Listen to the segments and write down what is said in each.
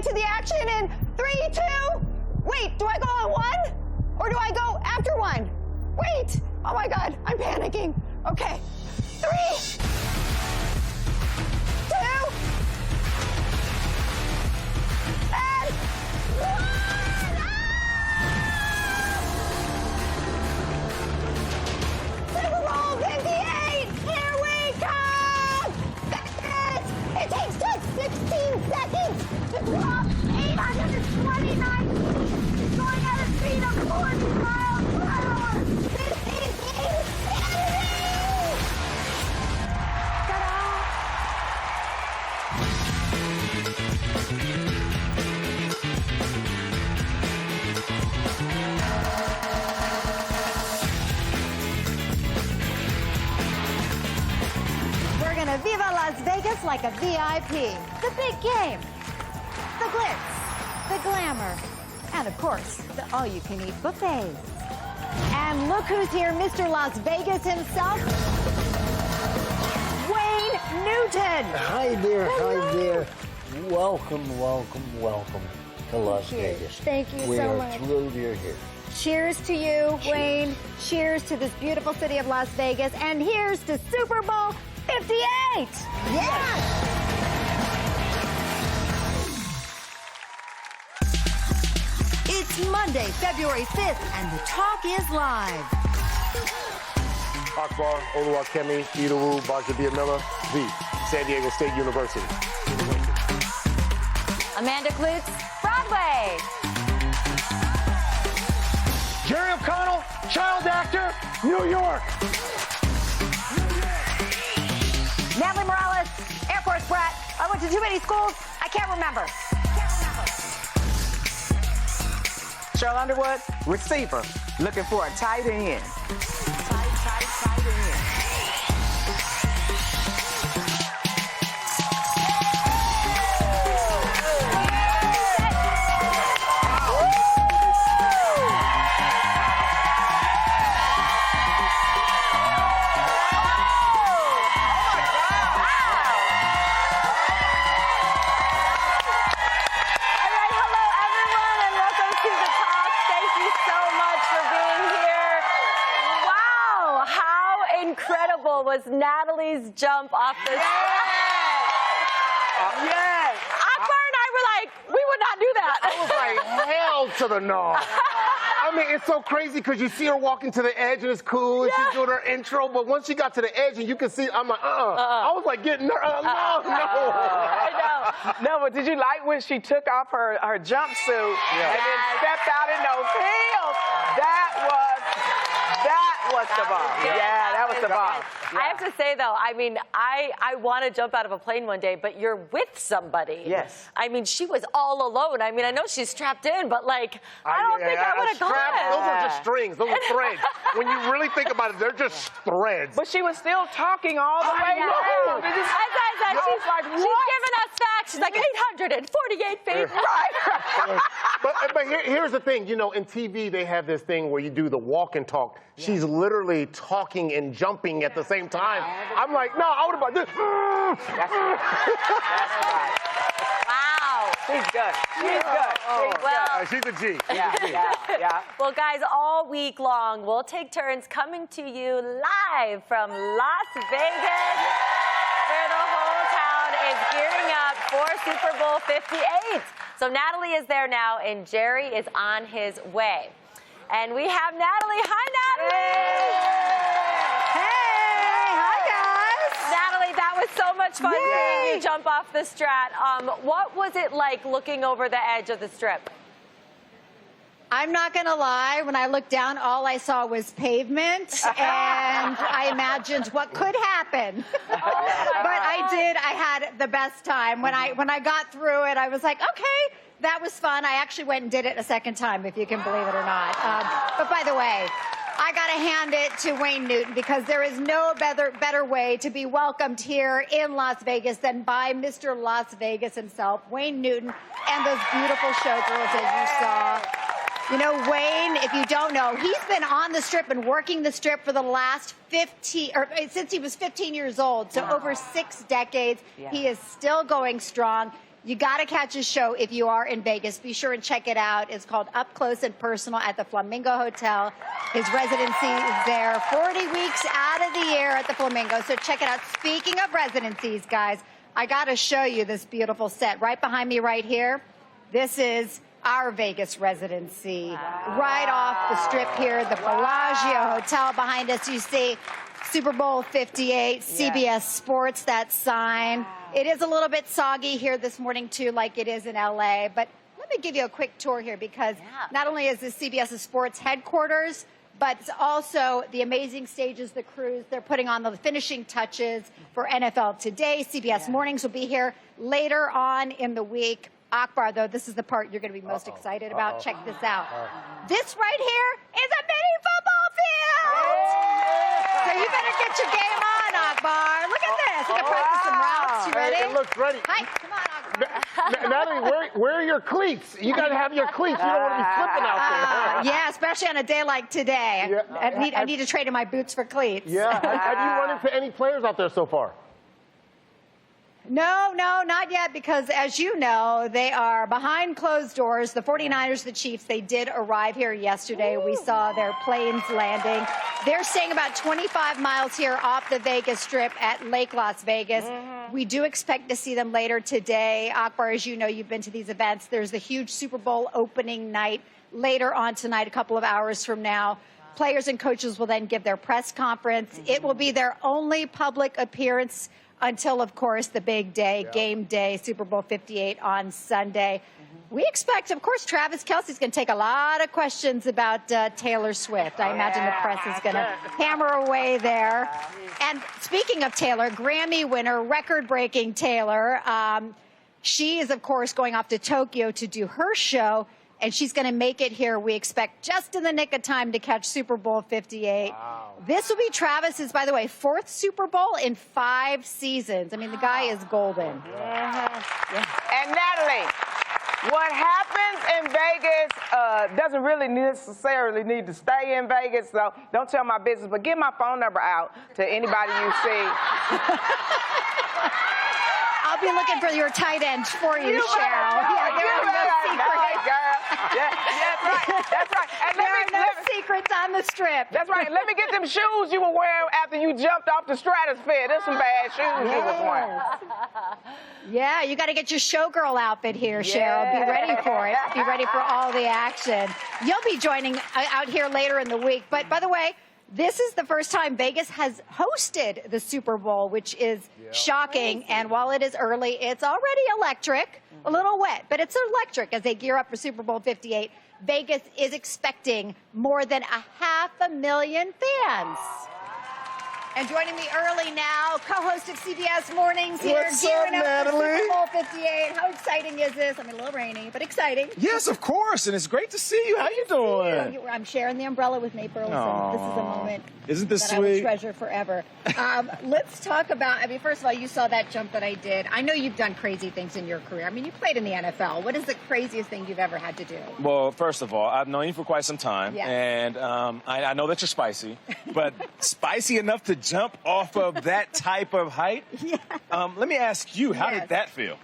to the action in 3, 2. Wait, do I go on 1? Or do I go after 1? Wait! Oh my God, I'm panicking. Okay. 3, 2, and 1! Super Bowl 58! Here we come! That's it! It takes just 16 seconds to drop 829 feet, going at a speed of 40 miles per hour. This is insanity! Ta-da! We're gonna Viva Las Vegas like a VIP. The big game, the glitz, the glamour, and of course, the all-you-can-eat buffets. And look who's here, Mr. Las Vegas himself, Wayne Newton. Hi there, Hello. hi there. Welcome, welcome, welcome to Las Vegas. Thank you we so are much. thrilled you're here. Cheers to you, Wayne. Cheers to this beautiful city of Las Vegas. And here's to Super Bowl 58. Yes! It's Monday, February 5th, and the talk is live. Akbar, Oluwakemi, Idowu, Bajabiamila, V, San Diego State University. Amanda Klutz, Broadway. Jerry O'Connell, child actor, New York. Natalie Morales, Air Force brat. I went to too many schools. I can't remember. Sheryl Underwood, receiver, looking for a tight end. Tight end. Was Natalie's jump off the Yes! Akbar and I were like, we would not do that. I was like, hell to the no. I mean, it's so crazy because you see her walking to the edge and it's cool and she's doing her intro, but once she got to the edge and you can see, I'm like, I was like getting her, no. I know. No, but did you like when she took off her jumpsuit and then stepped out in those heels? That was the bomb. Yeah, that was the bomb. I have to say, though, I mean, I want to jump out of a plane one day, but you're with somebody. Yes. I mean, she was all alone. I mean, I know she's strapped in, but, like, I don't think I would have gone. Those are just strings. Those are threads. When you really think about it, they're just threads. But she was still talking all the way know. down. As I said, she's like, she's giving us facts. She's like, 848 feet. Right. But here's the thing. You know, in TV, they have this thing where you do the walk and talk. She's literally talking and jumping at the same time. I'm like, no, I would have been like this. That's right. Wow. She's good. She's good. Well, She's a G. Yeah. well, guys, all week long, we'll take turns coming to you live from Las Vegas, where the whole town is gearing up for Super Bowl 58. So Natalie is there now, and Jerry is on his way. And we have Natalie. Hi, Natalie. Natalie, that was so much fun seeing you jump off the Strat. What was it like looking over the edge of the Strip? I'm not going to lie. When I looked down, all I saw was pavement, and I imagined what could happen. But I had the best time. When I got through it, I was like, okay, that was fun. I actually went and did it a second time, if you can believe it or not. But by the way, I got to hand it to Wayne Newton, because there is no better way to be welcomed here in Las Vegas than by Mr. Las Vegas himself, Wayne Newton, and those beautiful showgirls as you saw. You know, Wayne, if you don't know, he's been on the Strip and working the Strip for the last since he was 15 years old. So over 6 decades, he is still going strong. You got to catch his show if you are in Vegas. Be sure and check it out. It's called Up Close and Personal at the Flamingo Hotel. His residency is there 40 weeks out of the year at the Flamingo. So check it out. Speaking of residencies, guys, I got to show you this beautiful set right behind me right here. This is our Vegas residency. Right off the strip here, the Bellagio Hotel behind us. You see Super Bowl 58, CBS Sports, that sign. It is a little bit soggy here this morning, too, like it is in L.A., but let me give you a quick tour here because not only is this CBS Sports headquarters, but it's also the amazing stages, the crews. They're putting on the finishing touches for NFL Today. CBS Mornings will be here later on in the week. Akbar, though, this is the part you're going to be most excited about. Check this out. This right here is a mini football field! So you better get your game on, Akbar. Look at this. We're going to practice some routes. You ready? It looks ready. Hi, come on, Akbar. Natalie, where are your cleats? You got to have your cleats. You don't want to be slipping out there. Yeah, especially on a day like today. Yeah. I need to trade in my boots for cleats. Yeah. Have you run into any players out there so far? No, not yet, because as you know, they are behind closed doors. The 49ers, the Chiefs, they did arrive here yesterday. We saw their planes landing. They're staying about 25 miles here off the Vegas Strip at Lake Las Vegas. We do expect to see them later today. Akbar, as you know, you've been to these events. There's the huge Super Bowl opening night later on tonight, a couple of hours from now. Players and coaches will then give their press conference. It will be their only public appearance until, of course, the big day, game day, Super Bowl 58 on Sunday. We expect, of course, Travis Kelce's going to take a lot of questions about Taylor Swift. I imagine the press is going to hammer away there. And speaking of Taylor, Grammy winner, record-breaking Taylor, she is, of course, going off to Tokyo to do her show, and she's going to make it here, we expect, just in the nick of time to catch Super Bowl 58. Wow. This will be Travis's, by the way, 4th Super Bowl in 5 seasons. I mean, the guy is golden. And Natalie, what happens in Vegas doesn't really necessarily need to stay in Vegas, so don't tell my business, but give my phone number out to anybody you see. I'll be looking for your tight ends for you, Sheryl. Yeah, there are no secrets. Yeah, that's right. And there are no secrets on the strip. That's right. Let me get them shoes you were wearing after you jumped off the stratosphere. There's some bad shoes you was wearing. Yeah, you got to get your showgirl outfit here, Sheryl. Be ready for it. Be ready for all the action. You'll be joining out here later in the week. But by the way, this is the first time Vegas has hosted the Super Bowl, which is shocking. And while it is early, it's already electric, a little wet, but it's electric as they gear up for Super Bowl 58. Vegas is expecting more than 500,000 fans. And joining me early now, co-host of CBS Mornings here, What's gearing up, up for Natalie? Super Bowl 58. How exciting is this? I mean, a little rainy, but exciting. Yes, of course, and it's great to see you. How you doing? I'm sharing the umbrella with Nate Burleson. This is a moment Isn't this that I will sweet? treasure forever. Let's talk about, I mean, first of all, you saw that jump that I did. I know you've done crazy things in your career. I mean, you played in the NFL. What is the craziest thing you've ever had to do? Well, first of all, I've known you for quite some time, Yes. and I know that you're spicy, but spicy enough to jump off of that type of height? Yeah. Let me ask you, how Yes. did that feel?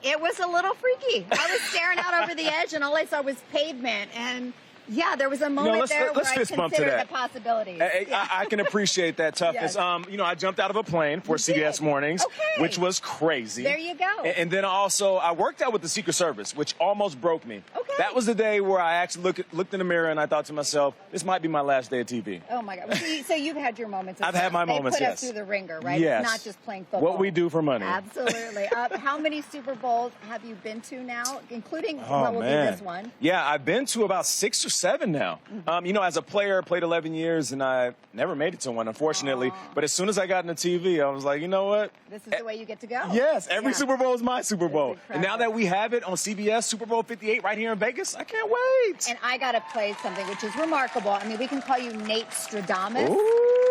It was a little freaky. I was staring out over the edge, and all I saw was pavement. And yeah, there was a moment let's there where I fist bump to considered that. the possibilities. I can appreciate that toughness. Yes. I jumped out of a plane for You CBS did? Mornings, Okay. which was crazy. There you go. And then also, I worked out with the Secret Service, which almost broke me. Okay. That was the day where I actually looked in the mirror and I thought to myself, this might be my last day of TV. Oh, my God. Well, so you've had your moments. As I've had my they moments, put us yes. through the ringer, right? Yes. It's not just playing football. What we do for money. Absolutely. How many Super Bowls have you been to now, including Oh, what will man. be this one? Yeah, I've been to about 6 or 7 now. As a player, played 11 years, and I never made it to one, unfortunately. But as soon as I got into TV, I was like, you know what? This is the way you get to go. Yes, every Yeah. Super Bowl is my Super Bowl. And now that we have it on CBS, Super Bowl 58 right here in Vegas, I can't wait. And I got to play something which is remarkable. I mean, we can call you Nate Stradamus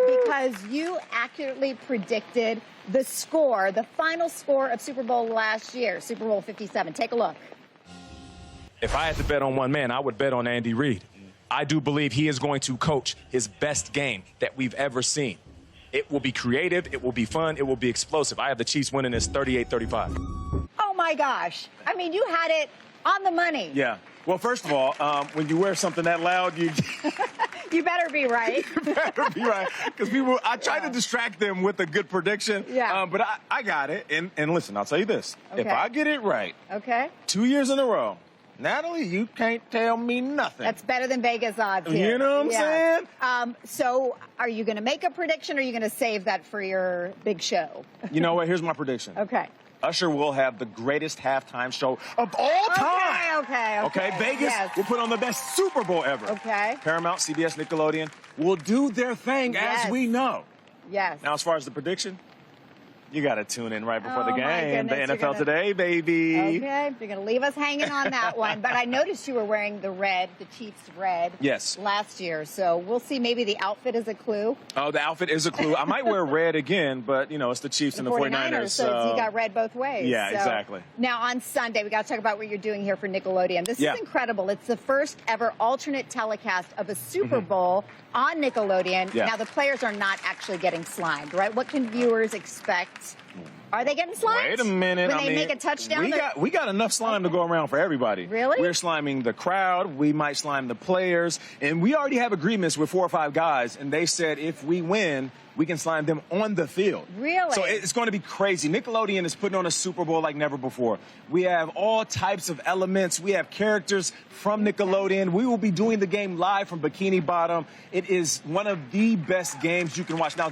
because you accurately predicted the score, the final score of Super Bowl last year, Super Bowl 57. Take a look. If I had to bet on one man, I would bet on Andy Reid. I do believe he is going to coach his best game that we've ever seen. It will be creative. It will be fun. It will be explosive. I have the Chiefs winning this 38-35. Oh, my gosh. I mean, you had it on the money. Yeah. Well, first of all, when you wear something that loud, you You better be right. better be right. Because I tried to distract them with a good prediction. Yeah. But I got it. And listen, I'll tell you this. If Okay. I get it right, Okay. 2 years in a row, Natalie, you can't tell me nothing. That's better than Vegas odds here. You know what I'm saying? So are you going to make a prediction or are you going to save that for your big show? You know what? Here's my prediction. Okay. Usher will have the greatest halftime show of all time. Okay. Vegas Yes. will put on the best Super Bowl ever. Okay. Paramount, CBS, Nickelodeon will do their thing Yes. as we know. Yes. Now, as far as the prediction, you got to tune in right before Oh, the my game. The goodness, you're NFL gonna- Today, baby. Okay, you're going to leave us hanging on that one. But I noticed you were wearing the red, the Chiefs red. Yes. Last year. So we'll see. Maybe the outfit is a clue. Oh, the outfit is a clue. I might wear red again, but, you know, it's the Chiefs and the 49ers. So you got red both ways. Yeah, So, exactly. Now, on Sunday, we got to talk about what you're doing here for Nickelodeon. This Yeah. is incredible. It's the first ever alternate telecast of a Super Bowl on Nickelodeon. Yeah. Now, the players are not actually getting slimed, right? What can viewers expect? Are they getting slimed? Wait a minute. When I they mean, make a touchdown? we got enough slime to go around for everybody. Really? We're sliming the crowd. We might slime the players. And we already have agreements with 4 or 5 guys. And they said if we win, we can slime them on the field. Really? So it's going to be crazy. Nickelodeon is putting on a Super Bowl like never before. We have all types of elements. We have characters from Nickelodeon. We will be doing the game live from Bikini Bottom. It is one of the best games you can watch. Now,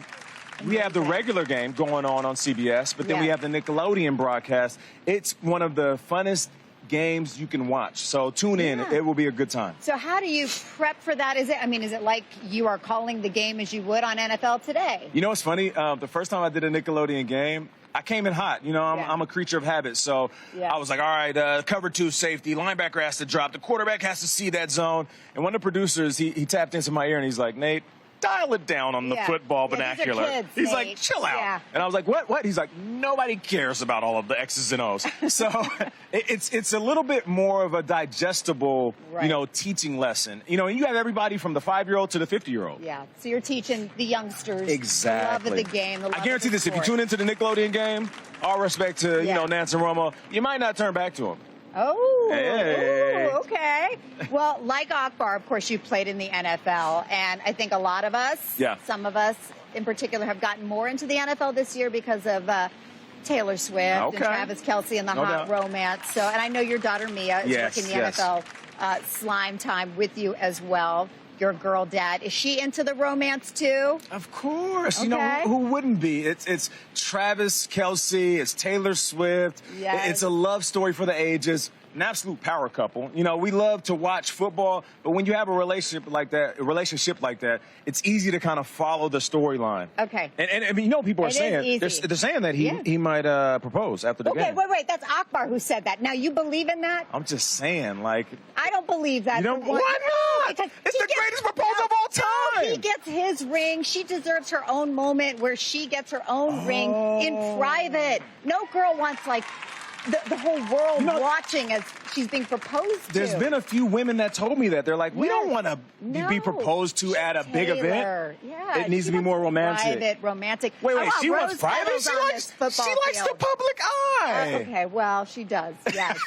we have the regular game going on CBS, but then we Yeah. have the Nickelodeon broadcast. It's one of the funnest games you can watch. So tune in. Yeah. It will be a good time. So how do you prep for that? Is it like you are calling the game as you would on NFL Today? You know what's funny? The first time I did a Nickelodeon game, I came in hot. You know, I'm a creature of habit. So Yeah. I was like, all right, cover 2 safety, linebacker has to drop, the quarterback has to see that zone. And one of the producers, he tapped into my ear and he's like, Nate, dial it down on the Yeah. football Yeah, these are vernacular. kids, He's like, Nate. chill out. Yeah. And I was like, what? He's like, nobody cares about all of the X's and O's. So it's a little bit more of a digestible, Right. teaching lesson. And you have everybody from the 5-year-old to the 50-year-old. Yeah. So you're teaching the youngsters Exactly. the love of the game. The love I guarantee of the this, if you sport. tune into the Nickelodeon game, all respect to, Yeah. Nance and Romo, you might not turn back to him. Oh, Hey. ooh, okay. Well, like Akbar, of course, you've played in the NFL, and I think a lot of us, some of us in particular, have gotten more into the NFL this year because of Taylor Swift and Travis Kelce and the No hot doubt. romance. So, and I know your daughter Mia is Yes, working the yes. NFL slime time with you as well. Your girl dad, is she into the romance too? Of course. Okay. Who wouldn't be? It's Travis Kelce, it's Taylor Swift. Yes. It's a love story for the ages. An absolute power couple. We love to watch football, but when you have a relationship like that, it's easy to kind of follow the storyline. Okay. And I mean, people are It is saying easy. they're saying that he might propose after the Okay, game. wait. That's Akbar who said that. Now, you believe in that? I'm just saying, like, I don't believe that. You don't- for one. why not? Because It's he the greatest proposal of all No, he time. gets his ring. She deserves her own moment where she gets her own ring in private. No girl wants the whole world watching as she's being proposed to. There's been a few women that told me that. They're like, we don't Yes. want to be No. proposed to at a big event. Taylor. Yeah, It needs she to be more wants romantic. Private, romantic. Wait, How about she wants rose private? petals She on likes this football the field? public eye. Okay, well, she does, yes.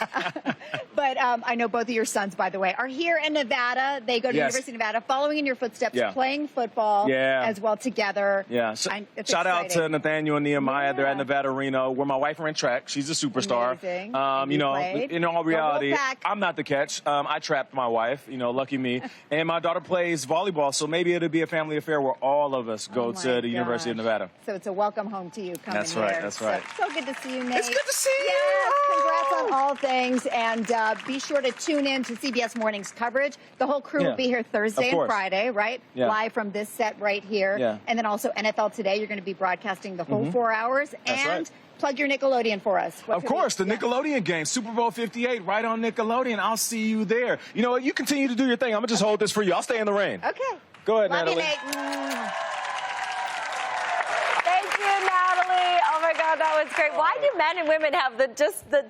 But I know both of your sons, by the way, are here in Nevada. They go to Yes. University of Nevada, following in your footsteps, Yeah. playing football Yeah. as well together. Yeah. It's Shout out to exciting. Nathaniel and Nehemiah. They're Yeah. at Nevada Reno, where my wife ran track. She's a superstar. Amazing. And you played? In all The reality, Wolfpack. I'm not the catch. I trapped my wife. Lucky me. And my daughter plays volleyball, so maybe it'll be a family affair where all of us go Oh to my the University of gosh. Nevada. So it's a welcome home to you coming That's right, here. that's right. So good to see you, Nate. It's good to see you. Yes, congrats on all things. And be sure to tune in to CBS Morning's coverage. The whole crew Yeah. will be here Thursday Of and course. Friday, right? Yeah. Live from this set right here. Yeah. And then also NFL Today. You're going to be broadcasting the whole 4 hours. That's and right. plug your Nickelodeon for us. What Of could we- course, the Nickelodeon game, Super Bowl 58, right on Nickelodeon. I'll see you there. You know what? You continue to do your thing. I'm going to just hold this for you. I'll stay in the rain. Okay. Go ahead, Love you, Natalie. Nate. Thank you, Natalie. Oh my God, that was great. Why do men and women have the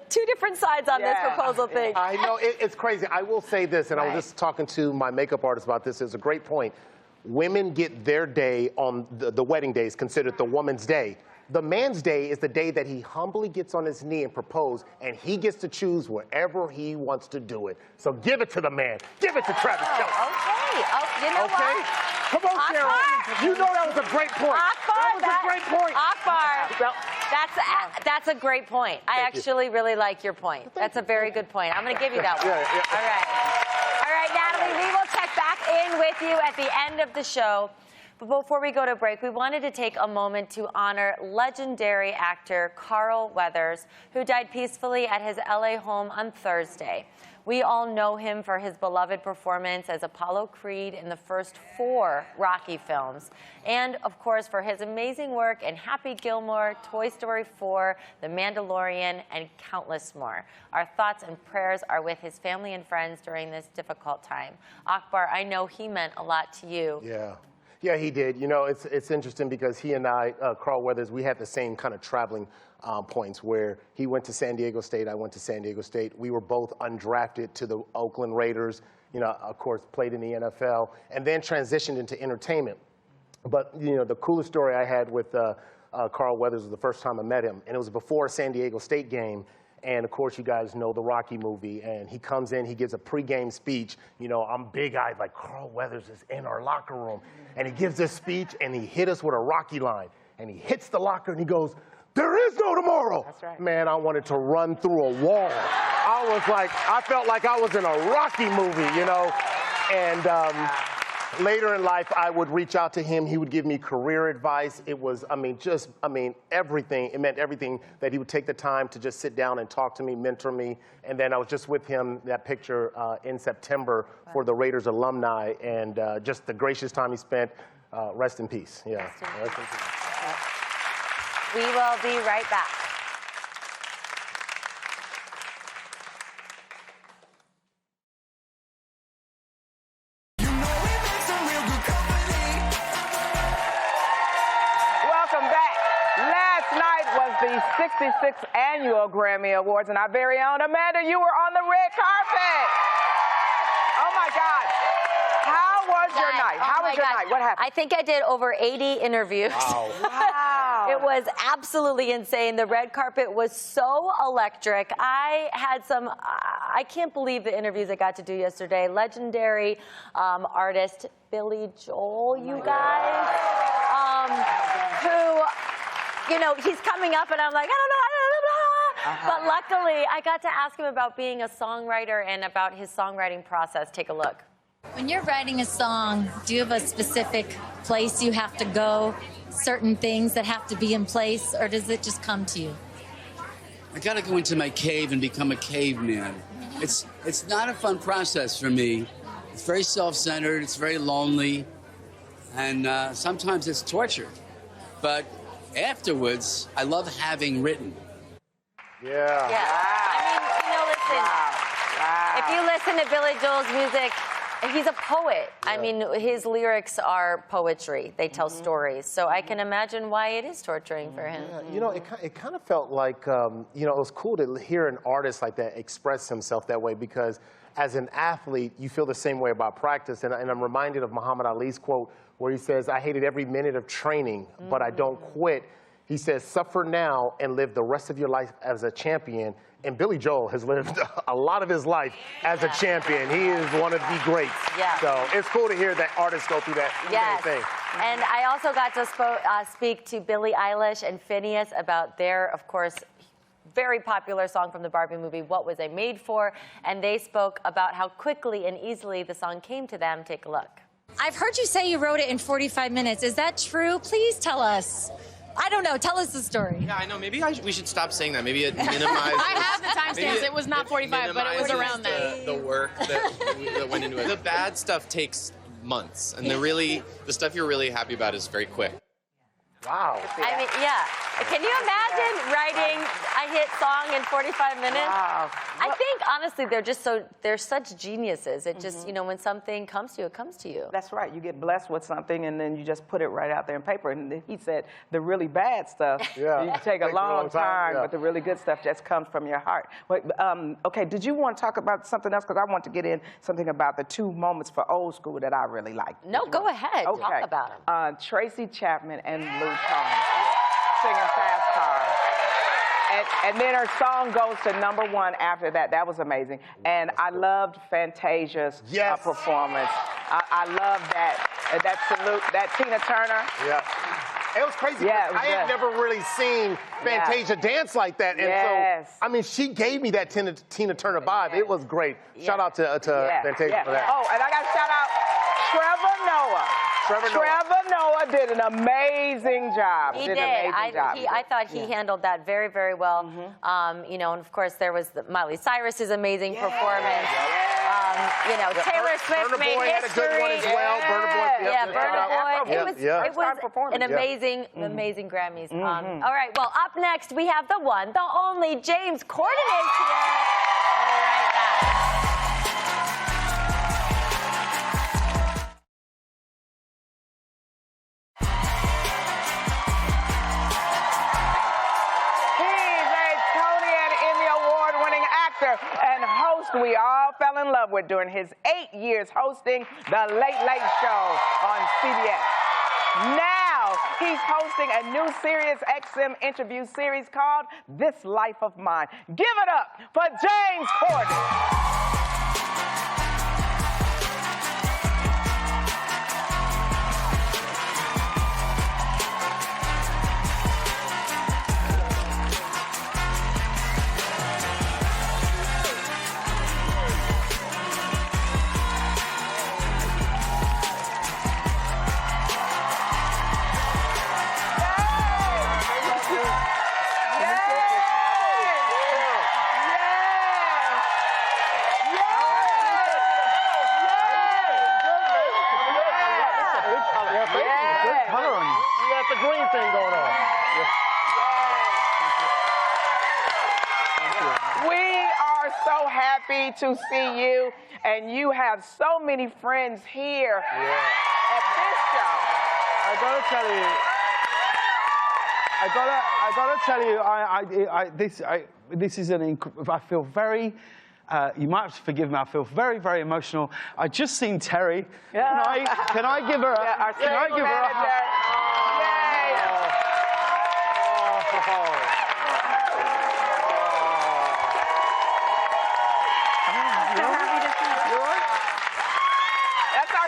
2 different sides on this proposal thing? I know, it's crazy. I will say this, and I Right. was just talking to my makeup artist about this. It's a great point. women get their day on the wedding day is considered the woman's day. The man's day is the day that he humbly gets on his knee and proposes, and he gets to choose wherever he wants to do it. So give it to the man. Give it to Travis Kelce. Okay. Oh, you know Okay? what? Come on, Sharon. You know that was a great point. Akbar, That was a great point. Akbar, that's a great point. I actually really like your point. That's a very good point. I'm going to give you that one. Yeah. All right, Natalie, we will check back in with you at the end of the show. But before we go to break, we wanted to take a moment to honor legendary actor Carl Weathers, who died peacefully at his LA home on Thursday. We all know him for his beloved performance as Apollo Creed in the first 4 Rocky films. And, of course, for his amazing work in Happy Gilmore, Toy Story 4, The Mandalorian, and countless more. Our thoughts and prayers are with his family and friends during this difficult time. Akbar, I know he meant a lot to you. Yeah, he did. You know, it's interesting because he and I, Carl Weathers, we had the same kind of traveling points where he went to San Diego State, I went to San Diego State. We were both undrafted to the Oakland Raiders, you know, of course, played in the NFL, and then transitioned into entertainment. But, you know, the coolest story I had with Carl Weathers was the first time I met him, and it was before a San Diego State game. And, of course, you guys know the Rocky movie. And he comes in, he gives a pregame speech. You know, I'm big-eyed, like, Carl Weathers is in our locker room. And he gives this speech, and he hit us with a Rocky line. And he hits the locker, and he goes, "There is no tomorrow." That's right. Man, I wanted to run through a wall. I felt like I was in a Rocky movie, you know. And later in life, I would reach out to him. He would give me career advice. It was, everything. It meant everything that he would take the time to just sit down and talk to me, mentor me. And then I was just with him, that picture in September for the Raiders alumni, and just the gracious time he spent. Rest in peace. Yeah. Rest in peace. We will be right back. Welcome back. Last night was the 66th Annual Grammy Awards, and our very own Amanda, you were on the red carpet. Oh, my God. How was your night? How was your night? What happened? I think I did over 80 interviews. Wow. It was absolutely insane. The red carpet was so electric. I had I can't believe the interviews I got to do yesterday. Legendary artist Billy Joel, you guys, who, you know, he's coming up and I'm like, I don't know. But luckily, I got to ask him about being a songwriter and about his songwriting process. Take a look. When you're writing a song, do you have a specific place you have to go, certain things that have to be in place, or does it just come to you? I gotta go into my cave and become a caveman. It's not a fun process for me. It's very self-centered, it's very lonely, and sometimes it's torture. But afterwards, I love having written. Yeah. I mean, you know, listen, if you listen to Billy Joel's music, he's a poet. I mean, his lyrics are poetry. They tell stories. So I can imagine why it is torturing for him. Yeah, you know, it kind of felt like, you know, it was cool to hear an artist like that express himself that way, because as an athlete, you feel the same way about practice. And I'm reminded of Muhammad Ali's quote where he says, "I hated every minute of training, but I don't quit." He says, "Suffer now and live the rest of your life as a champion." And Billy Joel has lived a lot of his life as a champion. He is one of the greats. Yeah. So it's cool to hear that artists go through that same thing. And I also got to speak to Billie Eilish and Phineas about their, of course, very popular song from the Barbie movie, What Was I Made For? And they spoke about how quickly and easily the song came to them. Take a look. I've heard you say you wrote it in 45 minutes. Is that true? Please tell us. I don't know. Tell us the story. Yeah, I know. Maybe we should stop saying that. Maybe it minimizes. I have the timestamps. It was not 45, but it was around that. The work that went into it. The bad stuff takes months, and the stuff you're really happy about is very quick. Wow. I mean, yeah. Can you imagine writing a hit song in 45 minutes? Wow. I think, honestly, they're such geniuses. It just, you know, when something comes to you, it comes to you. That's right. You get blessed with something, and then you just put it right out there in paper. And he said the really bad stuff, you take a long time, but the really good stuff just comes from your heart. Wait, okay, did you want to talk about something else? Because I want to get in something about the 2 moments for old school that I really like. No, go ahead. Okay. Talk about them. Tracy Chapman and Lou Combs singing Fast Car. And then her song goes to #1 after that. That was amazing. And I loved Fantasia's performance. I love that salute, that Tina Turner. Yeah. It was crazy. Yeah, it was I had never really seen Fantasia dance like that. And so, I mean, she gave me that Tina Turner vibe. It was great. Shout out to Fantasia for that. Oh, and I got to shout out Trevor Noah. Trevor Noah did an amazing job. He did. I thought he handled that very, very well. You know, and of course there was Miley Cyrus's amazing performance. You know, Taylor Swift made history. Had a good one as well. Burna Boy. It was an amazing, amazing Grammys. All right, well, up next we have the one, the only James Corden is here. We'll be right back. And host we all fell in love with during his 8 years hosting The Late Late Show on CBS. Now he's hosting a new Sirius XM interview series called This Life of Mine. Give it up for James Corden. To see you, and you have so many friends here at this show. I gotta tell you, this is I feel very. You might have to forgive me. I feel very, very emotional. I just seen Terry. Can I give her a? Can I give her a hug?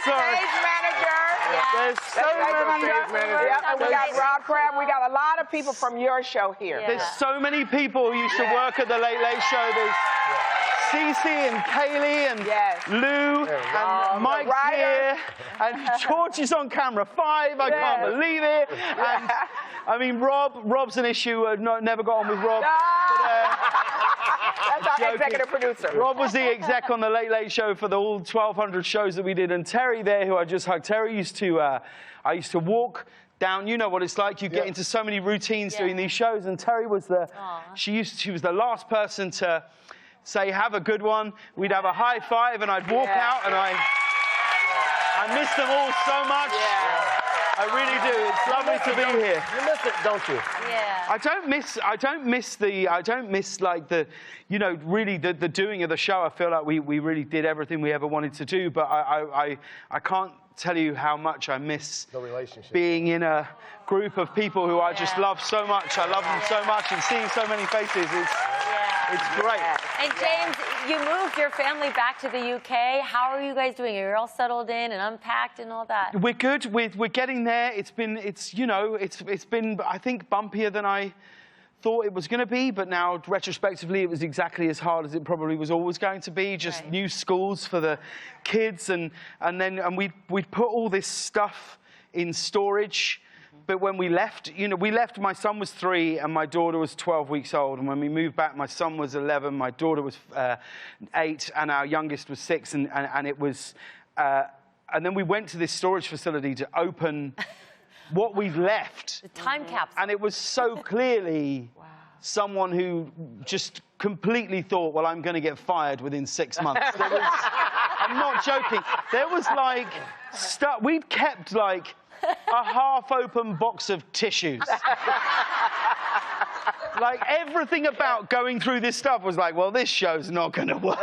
Stage manager. There's and we got Rob Crab. We got a lot of people from your show here. There's so many people who used to work at the Late Late Show. There's Cece and Kaylee and Lou and Mike here. And George is on camera 5. I can't believe it. And, I mean, Rob's an issue. Never got on with Rob. That's our executive producer. Rob was the exec on the Late Late Show for the all 1,200 shows that we did. And Terry there, who I just hugged. Terry used to, I used to walk down, you know what it's like. You get into so many routines doing these shows. And Terry was she was the last person to say, have a good one. We'd have a high five and I'd walk out and I miss them all so much. I really do. It's lovely to be here. You miss it, don't you? Yeah. I don't miss like the, you know, really the doing of the show. I feel like we really did everything we ever wanted to do, but I can't tell you how much I miss the relationship. Being in a group of people who I just love so much. I love them so much, and seeing so many faces it's great. And James, you moved your family back to the UK. How are you guys doing? You're all settled in and unpacked and all that. We're good. We're getting there. It's been I think bumpier than I thought it was going to be, but now retrospectively it was exactly as hard as it probably was always going to be. Just new schools for the kids, and we'd put all this stuff in storage. But when we left, my son was 3 and my daughter was 12 weeks old. And when we moved back, my son was 11, my daughter was 8, and our youngest was 6. And it was, and then we went to this storage facility to open what we've left. The time capsule. And it was so clearly someone who just completely thought, well, I'm going to get fired within 6 months. I'm not joking. There was like stuff. We'd kept like a half-open box of tissues. Like everything about going through this stuff was like, well, this show's not going to work.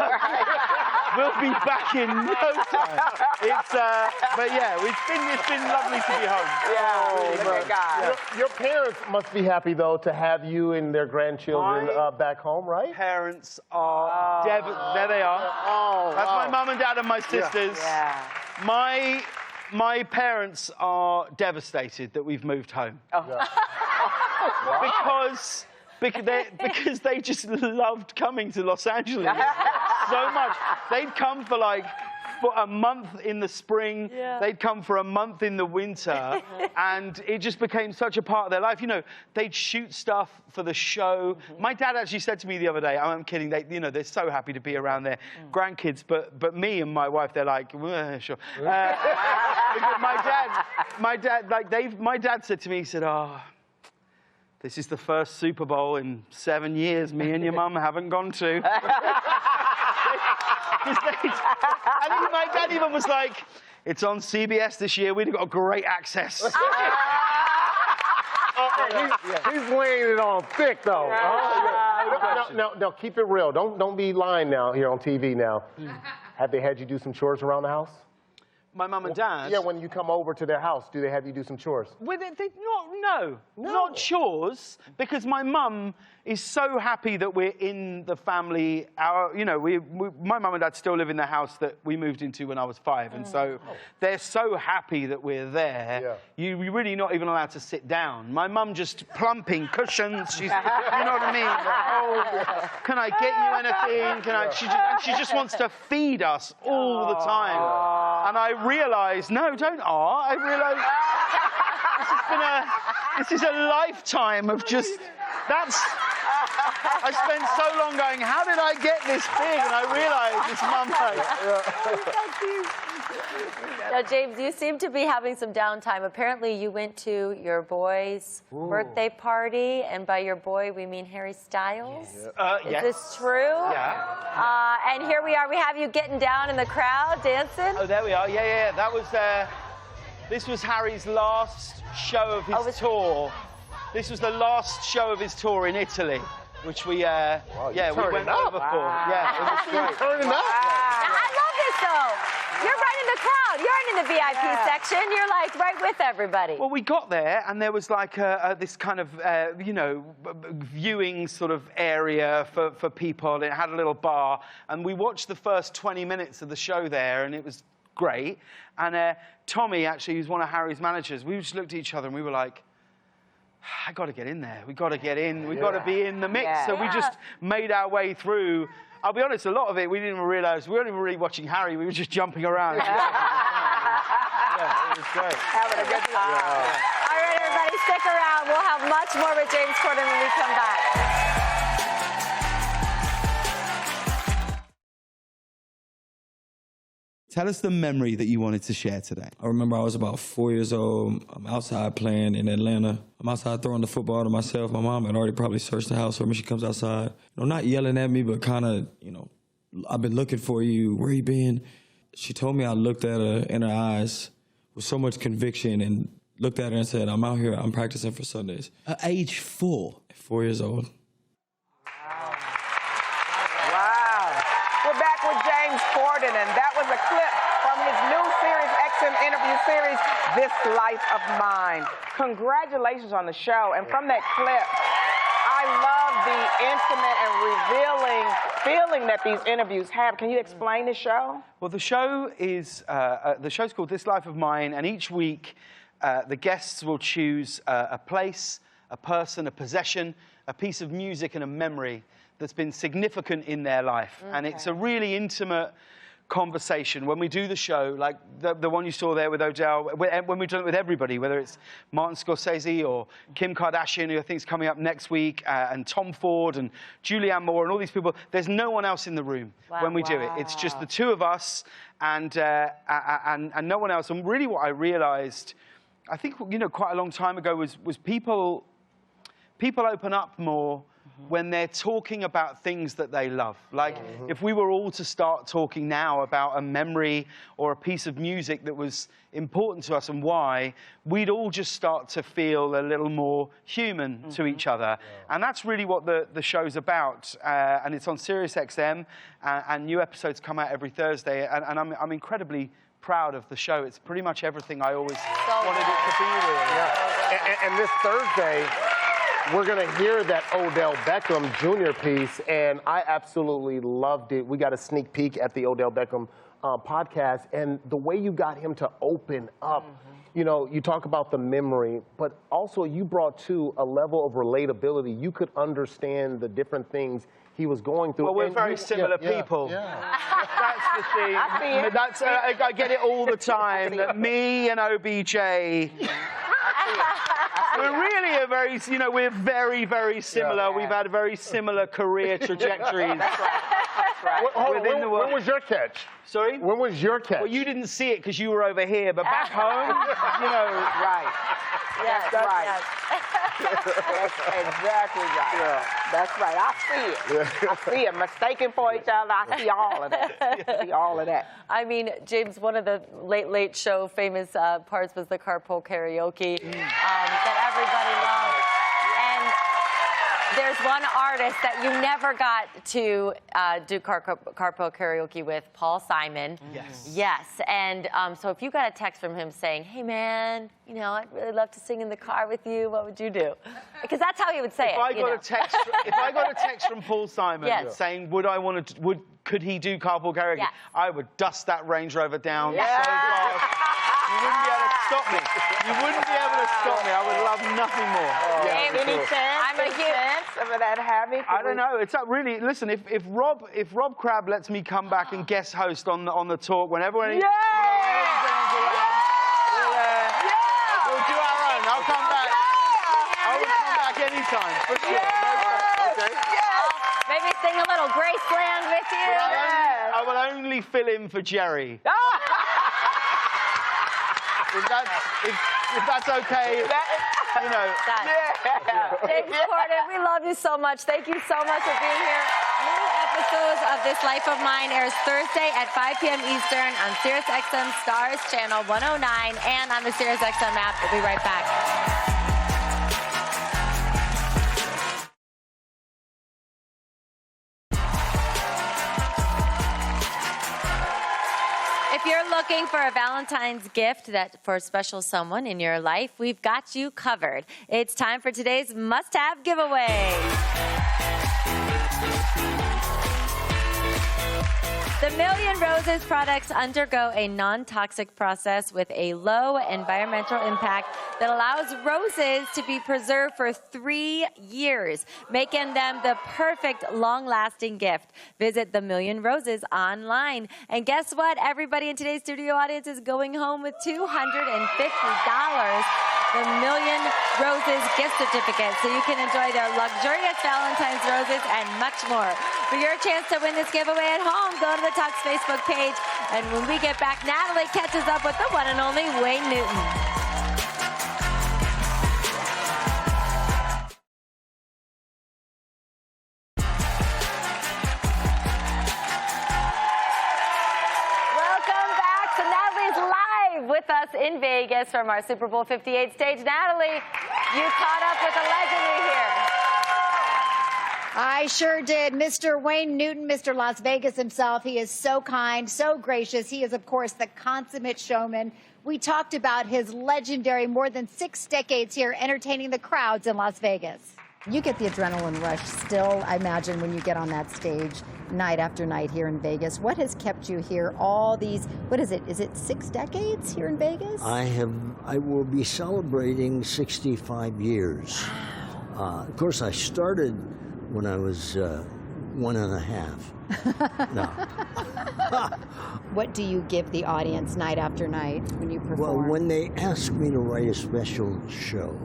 We'll be back in no time. But yeah, it's been lovely to be home. Yeah, look at God. Your parents must be happy, though, to have you and their grandchildren back home, right? Parents are there they are. Oh, that's my mum and dad and my sisters. Yeah. My parents are devastated that we've moved home. Because they just loved coming to Los Angeles so much. They'd come for a month in the spring. Yeah. They'd come for a month in the winter. And it just became such a part of their life. You know, they'd shoot stuff for the show. My dad actually said to me the other day, I'm kidding, they're so happy to be around their grandkids. But me and my wife, they're like, sure. My dad said to me, he said, this is the first Super Bowl in 7 years me and your mum haven't gone to. My dad even was like, it's on CBS this year, we've got great access. He's laying it on thick, though. No, keep it real. Don't be lying now here on TV now. Have they had you do some chores around the house? My mum and dad? Yeah, when you come over to their house, do they have you do some chores? Not chores, because my mum is so happy that we're in the family. My mum and dad still live in the house that we moved into when I was 5, and so they're so happy that we're there. Yeah. You're really not even allowed to sit down. My mum just plumping cushions. She's, you know what I mean? Can I get you anything? She just wants to feed us all the time. And I realised, no, don't I realised this is a lifetime of just, I spent so long going, how did I get this big? And I realised it's mum. Now, James, you seem to be having some downtime. Apparently, you went to your boy's birthday party, and by your boy, we mean Harry Styles. Yes. Is this true? Yeah. And here we are. We have you getting down in the crowd, dancing. Oh, there we are. Yeah. That was. This was Harry's last show of his tour. This was the last show of his tour in Italy, which we went over for. Yeah, it was great. Turning up. I love this, though. You're right in the crowd. You're in the VIP section. You're like right with everybody. Well, we got there, and there was like this kind of, viewing sort of area for people. And it had a little bar, and we watched the first 20 minutes of the show there, and it was great. And Tommy, actually, who's one of Harry's managers, we just looked at each other, and we were like, I got to get in there. We got to get in. We got to be in the mix. Yeah. So we just made our way through. I'll be honest, a lot of it we didn't even realise. We weren't even really watching Harry. We were just jumping around. It was great. Having a good time. Yeah. All right, everybody, stick around. We'll have much more with James Corden when we come back. Tell us the memory that you wanted to share today. I remember I was about 4 years old. I'm outside playing in Atlanta. I'm outside throwing the football to myself. My mom had already probably searched the house for me. She comes outside, not yelling at me, but kind of, I've been looking for you. Where you been? She told me I looked at her in her eyes with so much conviction and looked at her and said, I'm out here, I'm practicing for Sundays. At age 4? 4 years old. We're back with James Corden, and that was a clip from his new series, XM interview series, This Life of Mine. Congratulations on the show. And from that clip, I love the intimate and revealing feeling that these interviews have. Can you explain the show? Well, the show is the show's called This Life of Mine, and each week the guests will choose a place, a person, a possession, a piece of music, and a memory that's been significant in their life. Okay. And it's a really intimate conversation. When we do the show, like the one you saw there with Odell, when we've done it with everybody, whether it's Martin Scorsese or Kim Kardashian, who I think is coming up next week, and Tom Ford and Julianne Moore and all these people, there's no one else in the room when we do it. It's just the two of us and no one else. And really what I realized I think, you know, quite a long time ago was people open up more when they're talking about things that they love. Like, if we were all to start talking now about a memory or a piece of music that was important to us and why, we'd all just start to feel a little more human to each other. And that's really what the show's about. And it's on Sirius XM, and new episodes come out every Thursday. And I'm incredibly proud of the show. It's pretty much everything I always wanted it to be, really. Yeah. And this Thursday, we're going to hear that Odell Beckham Jr. piece, and I absolutely loved it. We got a sneak peek at the Odell Beckham podcast, and the way you got him to open up, you know, you talk about the memory, but also you brought to a level of relatability. You could understand the different things he was going through. Well, we're and very similar people. That's the thing. I get it all the time, that me and OBJ... We're really we're very, very similar. Yeah. We've had very similar career trajectories. That's right. When was your catch? Sorry? When was your catch? Well, you didn't see it because you were over here, but back home, you know... Right. Yes, that's right. Yes. That's exactly right. Yeah. That's right. I see it. I see it. Mistaken for each other. I see all of that. I see all of that. I mean, James, one of the Late Show famous parts was the carpool karaoke that everybody loved. And there's one artist that you never got to do carpool karaoke with, Paul Simon. Yes. Yes. And so if you got a text from him saying, hey, man, you know, I'd really love to sing in the car with you, what would you do? Because that's how he would say if I got a text from Paul Simon saying, could he do carpool karaoke? Yes. I would dust that Range Rover down so fast. You wouldn't be able to stop me. You wouldn't be able to stop me. I would love nothing more. Any chance of that happening? I don't know. It's really, listen, if Rob Crabb lets me come back and guest host on the talk whenever we'll do our own. I'll come back. I will come back anytime, for sure. Okay. Maybe sing a little Graceland with you. I will only fill in for Jerry. If that's okay, you know. James Corden, we love you so much. Thank you so much for being here. New episodes of This Life of Mine airs Thursday at 5 p.m. Eastern on SiriusXM Stars Channel 109 and on the SiriusXM app. We'll be right back. If you're looking for a Valentine's gift for a special someone in your life, we've got you covered. It's time for today's must-have giveaway. The Million Roses products undergo a non-toxic process with a low environmental impact that allows roses to be preserved for 3 years, making them the perfect long-lasting gift. Visit The Million Roses online. And guess what? Everybody in today's studio audience is going home with $250. The Million Roses gift certificate, so you can enjoy their luxurious Valentine's roses and much more. For your chance to win this giveaway at home, go to the Talks Facebook page. And when we get back, Natalie catches up with the one and only Wayne Newton. With us in Vegas from our Super Bowl 58 stage. Natalie, you caught up with a legend here. I sure did. Mr. Wayne Newton, Mr. Las Vegas himself. He is so kind, so gracious. He is, of course, the consummate showman. We talked about his legendary more than 6 decades here entertaining the crowds in Las Vegas. You get the adrenaline rush still, I imagine, when you get on that stage night after night here in Vegas. What has kept you here all these, what is it 6 decades here in Vegas? I will be celebrating 65 years. Wow. Of course, I started when I was 1.5. No. What do you give the audience night after night when you perform? Well, when they asked me to write a special show,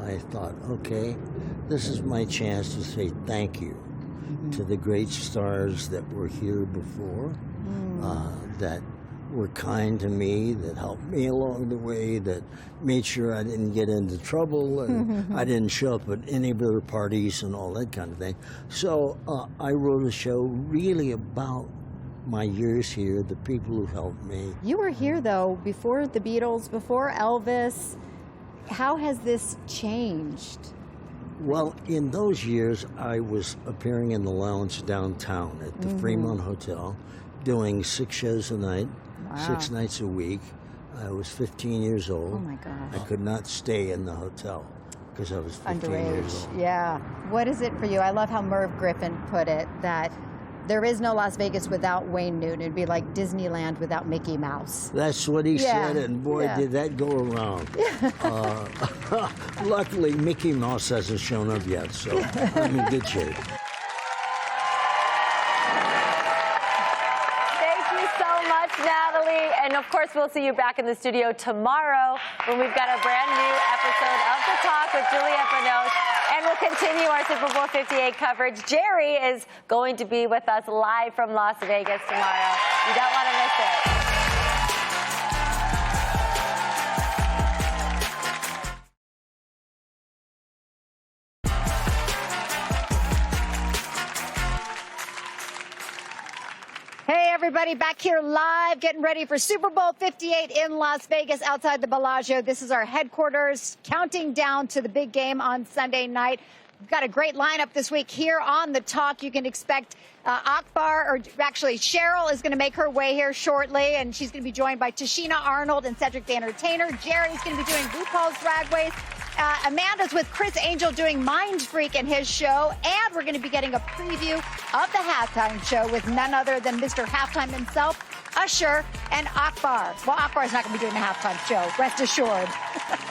I thought, okay, this is my chance to say thank you to the great stars that were here before, that were kind to me, that helped me along the way, that made sure I didn't get into trouble, and I didn't show up at any of their parties and all that kind of thing. So I wrote a show really about my years here, the people who helped me. You were here, though, before the Beatles, before Elvis. How has this changed? Well, in those years, I was appearing in the lounge downtown at the Fremont Hotel, doing 6 shows a night, 6 nights a week. I was 15 years old. Oh, my gosh. I could not stay in the hotel because I was 15 years old. Yeah. What is it for you? I love how Merv Griffin put it, that there is no Las Vegas without Wayne Newton. It'd be like Disneyland without Mickey Mouse. That's what he said, and boy, did that go around. Luckily, Mickey Mouse hasn't shown up yet, so I'm in good shape. Natalie, and of course we'll see you back in the studio tomorrow when we've got a brand new episode of The Talk with Juliette Binoche, and we'll continue our Super Bowl 58 coverage. Jerry is going to be with us live from Las Vegas tomorrow. You don't want to miss it. Hey, everybody, back here live, getting ready for Super Bowl 58 in Las Vegas outside the Bellagio. This is our headquarters, counting down to the big game on Sunday night. We've got a great lineup this week here on The Talk. You can expect Akbar, or actually Sheryl is going to make her way here shortly, and she's going to be joined by Tashina Arnold and Cedric the Entertainer. Jaret is going to be doing RuPaul's Drag Race. Amanda's with Chris Angel doing Mind Freak in his show, and we're going to be getting a preview of the halftime show with none other than Mr. Halftime himself, Usher, and Akbar. Well, Akbar's not going to be doing the halftime show, rest assured.